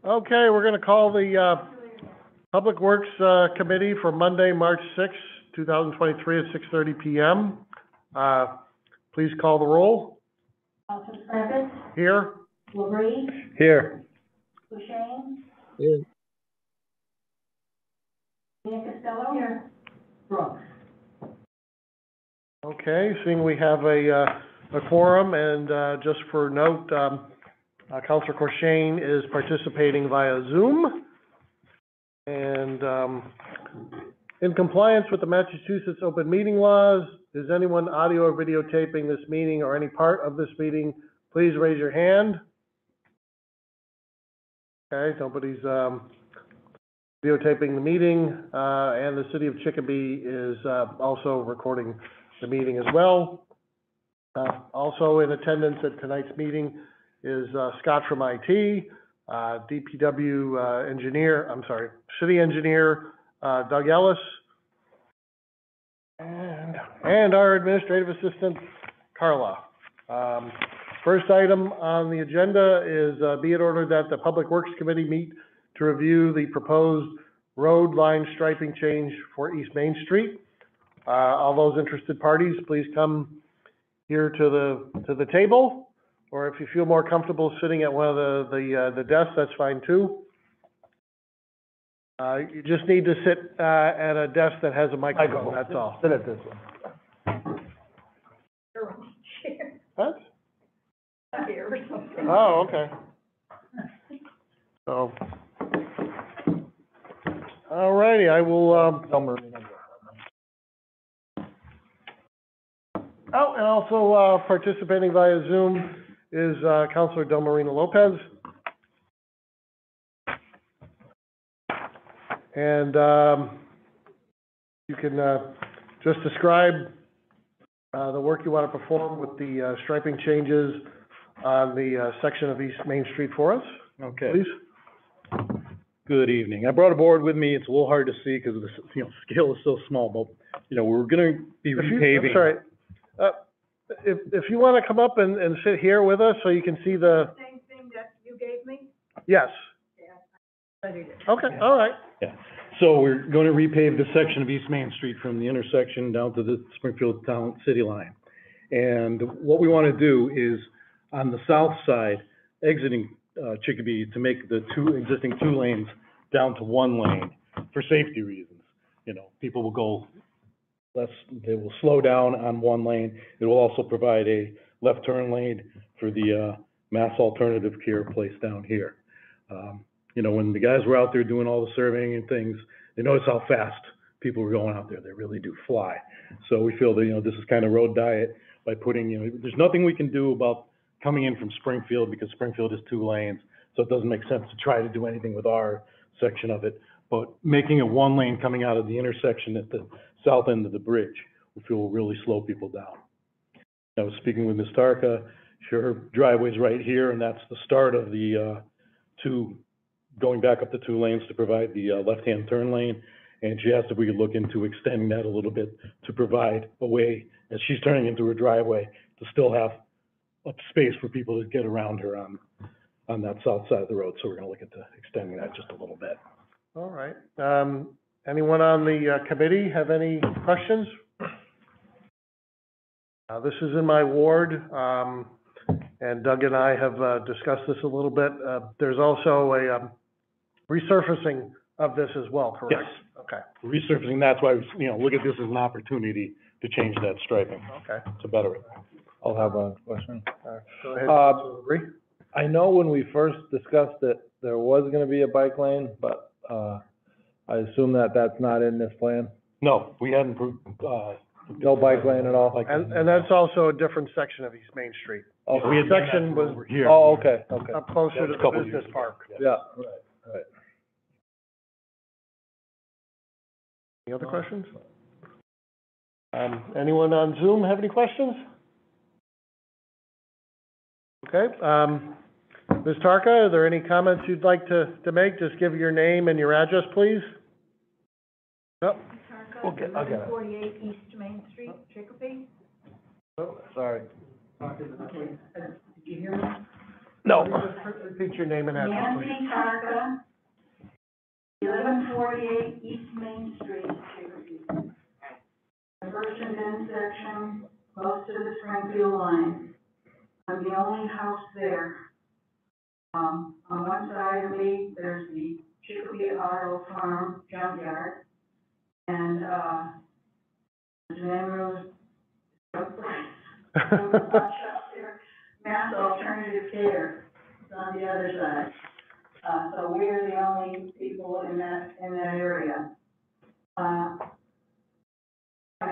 Okay, we're going to call the Public Works Committee for Monday, March 6th, 2023 at 6:30 p.m. Please call the roll. Councilor Travis? Here. LaBrie? Here. Bushane? Here. Costello? Here. Brooks? Okay, seeing we have a quorum, and just for note, Councilor Corshane is participating via Zoom. And in compliance with the Massachusetts open meeting laws, is anyone audio or videotaping this meeting or any part of this meeting? Please raise your hand. Okay, nobody's videotaping the meeting, and the city of Chicopee is also recording the meeting as well. Also in attendance at tonight's meeting is Scott from IT, DPW city engineer Doug Ellis, and our administrative assistant Carla. First item on the agenda is be it ordered that the Public Works Committee meet to review the proposed road line striping change for East Main Street. All those interested parties, please come here to the table, or if you feel more comfortable sitting at one of the desks, that's fine too. You just need to sit at a desk that has a microphone, that's all. Sit at this one. What? Here or something. Oh, okay. So, all righty, I will, oh, and also participating via Zoom is Councilor Del Marino Lopez. And you can just describe the work you want to perform with the striping changes on the section of East Main Street for us. Okay. Please. Good evening. I brought a board with me. It's a little hard to see because the scale is so small, but we're going to be repaving. I'm sorry. If you want to come up and sit here with us so you can see the Same thing that you gave me? yes. Yeah. Okay. All right. Yeah. So we're going to repave the section of East Main Street from the intersection down to the Springfield Town City line. And what we want to do is on the south side, exiting Chicopee, to make the existing two lanes down to one lane for safety reasons. People will go they will slow down on one lane. It will also provide a left turn lane for the mass alternative care place down here. When the guys were out there doing all the surveying and things, they noticed how fast people were going out there. They really do fly. So we feel that, this is kind of road diet by putting, there's nothing we can do about coming in from Springfield because Springfield is two lanes. So it doesn't make sense to try to do anything with our section of it. But making it one lane coming out of the intersection at the south end of the bridge, we feel will really slow people down. I was speaking with Ms. Tarka. Her driveway's right here, and that's the start of the going back up the two lanes to provide the left-hand turn lane. And she asked if we could look into extending that a little bit to provide a way, as she's turning into her driveway, to still have a space for people to get around her on that south side of the road. So we're going to look into extending that just a little bit. All right. Anyone on the committee have any questions? This is in my ward, and Doug and I have discussed this a little bit. There's also a resurfacing of this as well, correct? Yes. Okay. Resurfacing, that's why, look at this as an opportunity to change that striping. Okay. To better it. I'll have a question. Go ahead. Agree? I know when we first discussed it, there was gonna be a bike lane, but, I assume that that's not in this plan? No, we hadn't, No bike lane at all? And that's also a different section of East Main Street. Okay. we had done section that was- over here. Oh, okay, okay. Up closer to That was a the couple business years ago. park. Yeah, right. Any other questions? Anyone on Zoom have any questions? Okay. Ms. Tarka, are there any comments you'd like to make? Just give your name and your address, please. Yep. I'll get it. 48 East Main Street, Chicopee. Oh, sorry. Okay, did you hear me? No. Repeat your name and address, please. Nancy Tarka, 1148 East Main Street, Chicopee. The first and end section, close to the Springfield line. I'm the only house there. On one side of me, there's the Chicopee Auto Farm junkyard, and, there's an Emerald drug place. Mass Alternative Care is on the other side. So we're the only people in that area. I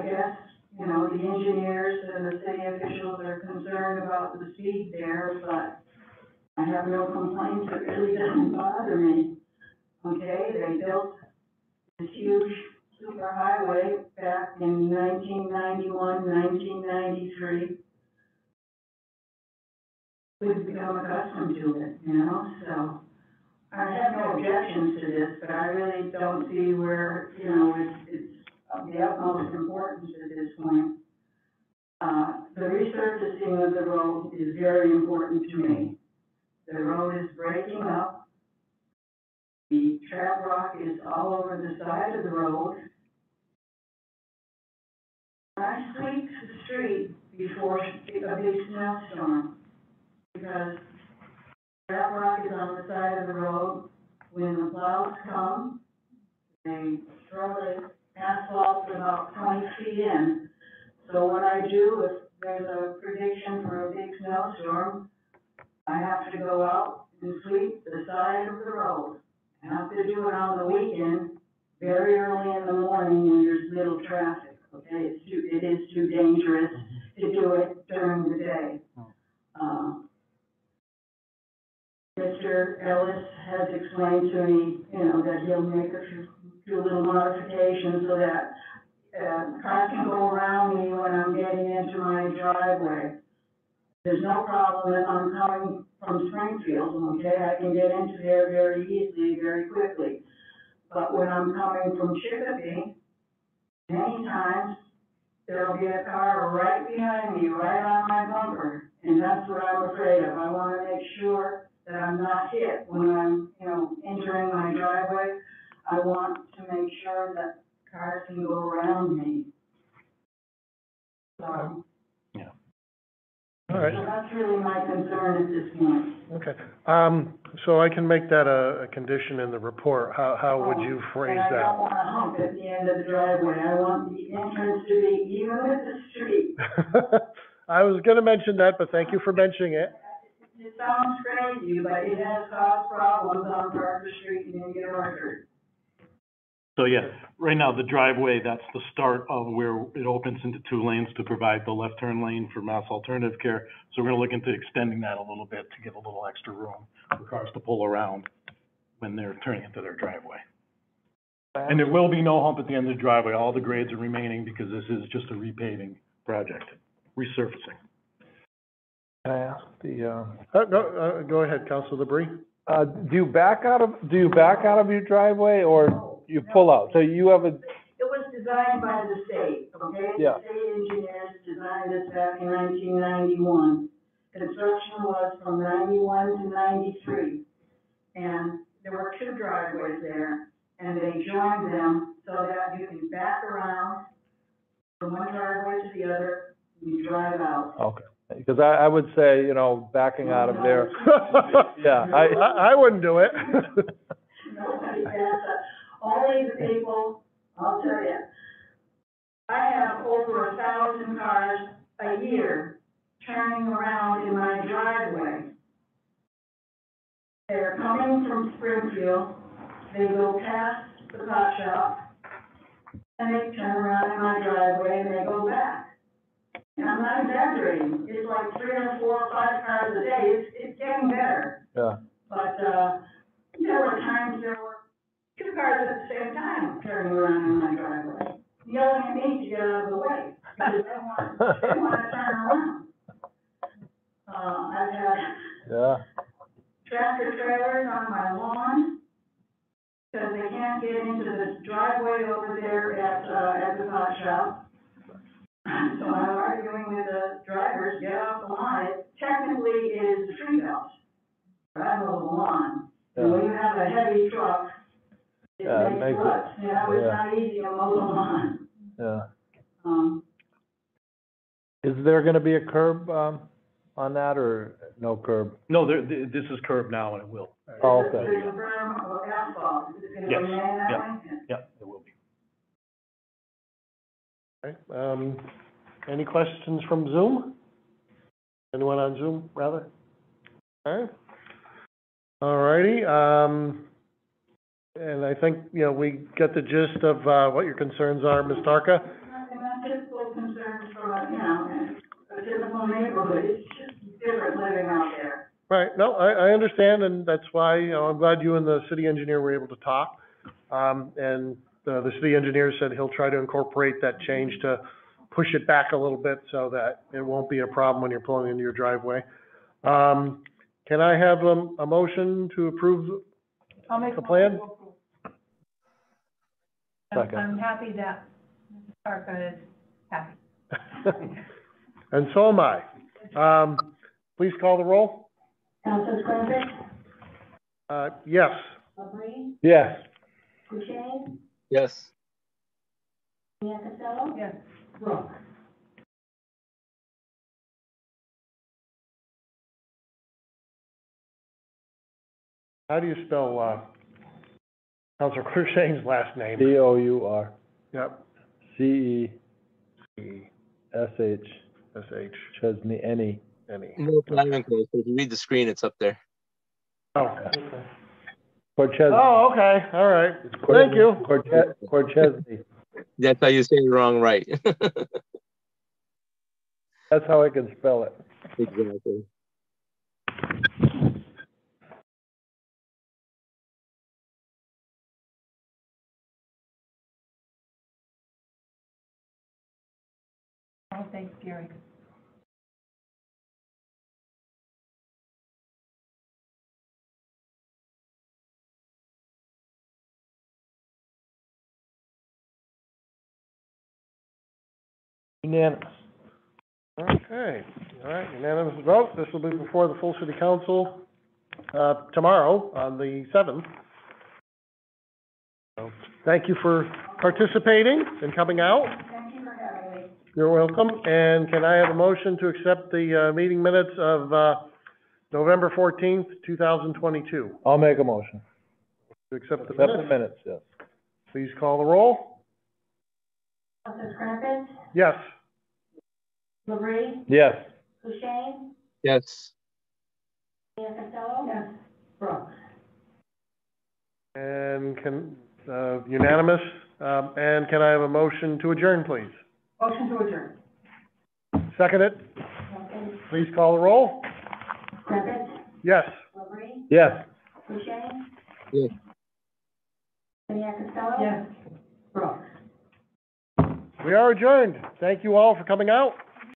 guess, you know, the engineers and the city officials are concerned about the speed there, but I have no complaints. It really doesn't bother me. Okay, they built this huge superhighway back in 1991, 1993. We've become accustomed to it, you know, so I have no objections to this, but I really don't see where, you know, it's of the utmost importance at this point. The resurfacing of the road is very important to me. The road is breaking up. The trap rock is all over the side of the road. I sweep the street before a big snowstorm because trap rock is on the side of the road. When the plows come, they throw the asphalt about 20 feet in. So what I do, if there's a prediction for a big snowstorm, I have to go out and sweep the side of the road. I have to do it on the weekend, very early in the morning when there's little traffic, okay? It is too dangerous to do it during the day. Mr. Ellis has explained to me, you know, that he'll make a few little modifications so that cars can go around me when I'm getting into my driveway. There's no problem if I'm coming from Springfield, okay? I can get into there very easily, very quickly. But when I'm coming from Chicopee, many times there'll be a car right behind me, right on my bumper, and that's what I'm afraid of. I want to make sure that I'm not hit when I'm, you know, entering my driveway. I want to make sure that cars can go around me. So. Yeah. All right. So that's really my concern at this point. Okay. So I can make that a condition in the report. How would you phrase And I don't that? want a hump at the end of the driveway. I want the entrance to be even with the street. I was gonna mention that, but thank you for mentioning it. It sounds crazy, but it has caused problems on Parker Street in Indian Orchard. So yeah, right now, the driveway, that's the start of where it opens into two lanes to provide the left turn lane for Mass Alternative Care. So we're gonna look into extending that a little bit to give a little extra room for cars to pull around when they're turning into their driveway. And there will be no hump at the end of the driveway. All the grades are remaining because this is just a repaving project, resurfacing. Can I ask the, Go ahead, Council Debris. do you back out of your driveway or you pull out? So you have a, It was designed by the state, okay? Yeah. The state engineers designed this back in 1991. Construction was from 91 to 93. And there were two driveways there, and they joined them so that you can back around from one driveway to the other, and you drive out. okay. Because I would say, you know, backing out of there, yeah, I wouldn't do it. Nobody backs up. Only the people, I'll tell you, I have over 1,000 cars a year turning around in my driveway. They're coming from Springfield, they go past the pot shop, and they turn around in my driveway and they go back. And I'm not exaggerating, it's like 3 or 4 or 5 cars a day, it's getting better. yeah. But, there were times there were 2 cars at the same time turning around in my driveway, yelling at me to get out of the way, because they want to turn around. I've had Yeah. tractor trailers on my lawn, because they can't get into the driveway over there at the pot shop. So I'm arguing with the drivers, get off the line. Technically, it is the tree belt, I mow the lawn. And when you have a heavy truck, it Yeah, it makes makes it- roots, you know, it's yeah. not easy to mow the lawn. Yeah. Um, Is there gonna be a curb, on that, or no curb? No, this is curb now, and it will. Oh, there's okay. a berm of asphalt, is it gonna Yes, remain that yeah. way? Yeah, it will be. Okay, any questions from Zoom? Anyone on Zoom, rather? Okay. All righty, and I think, you know, we get the gist of, what your concerns are, Ms. Tarka. And that's just little concerns for, you know, a typical neighborhood, it's just different living out there. Right, no, I understand, and that's why, you know, I'm glad you and the city engineer were able to talk. And the city engineer said he'll try to incorporate that change to push it back a little bit so that it won't be a problem when you're pulling into your driveway. Can I have a motion to approve I'll make the plan? Second. I'm happy that Mrs. Parka is happy. And so am I. Please call the roll. Councilor Cranford, Yes. Labrie, Yes. Boucher, Yes. Costello, Yes. Brooks. How do you spell, Counselor Cruikshane's last name? Cour, Yep. Ceshsh, E-S-H, Chesney, N-E. N-E. No problem, so if you read the screen, it's up there. Oh, okay. Corchesney. Oh, okay, all right. Thank you. Corchesney. That's how you say it wrong, right? That's how I can spell it. Exactly. Oh, thanks, Gary. Unanimous. Okay, all right, unanimous vote. This will be before the full city council, tomorrow, on the 7th. So, thank you for participating and coming out. Thank you for having me. You're welcome. And can I have a motion to accept the, meeting minutes of, November 14th, 2022? I'll make a motion. To accept the Accept the minutes? minutes, yes. Please call the roll. Councilor Cranford, Yes. Labrie, Yes. Boucher, Yes. Costello. Yes. Brooks. And unanimous, and can I have a motion to adjourn, please? Motion to adjourn. Second it. Okay. Please call the roll. Cranford, Yes. Labrie, Yes. Boucher, Yes. Costello. Yes. Brooks. We are adjourned. Thank you all for coming out.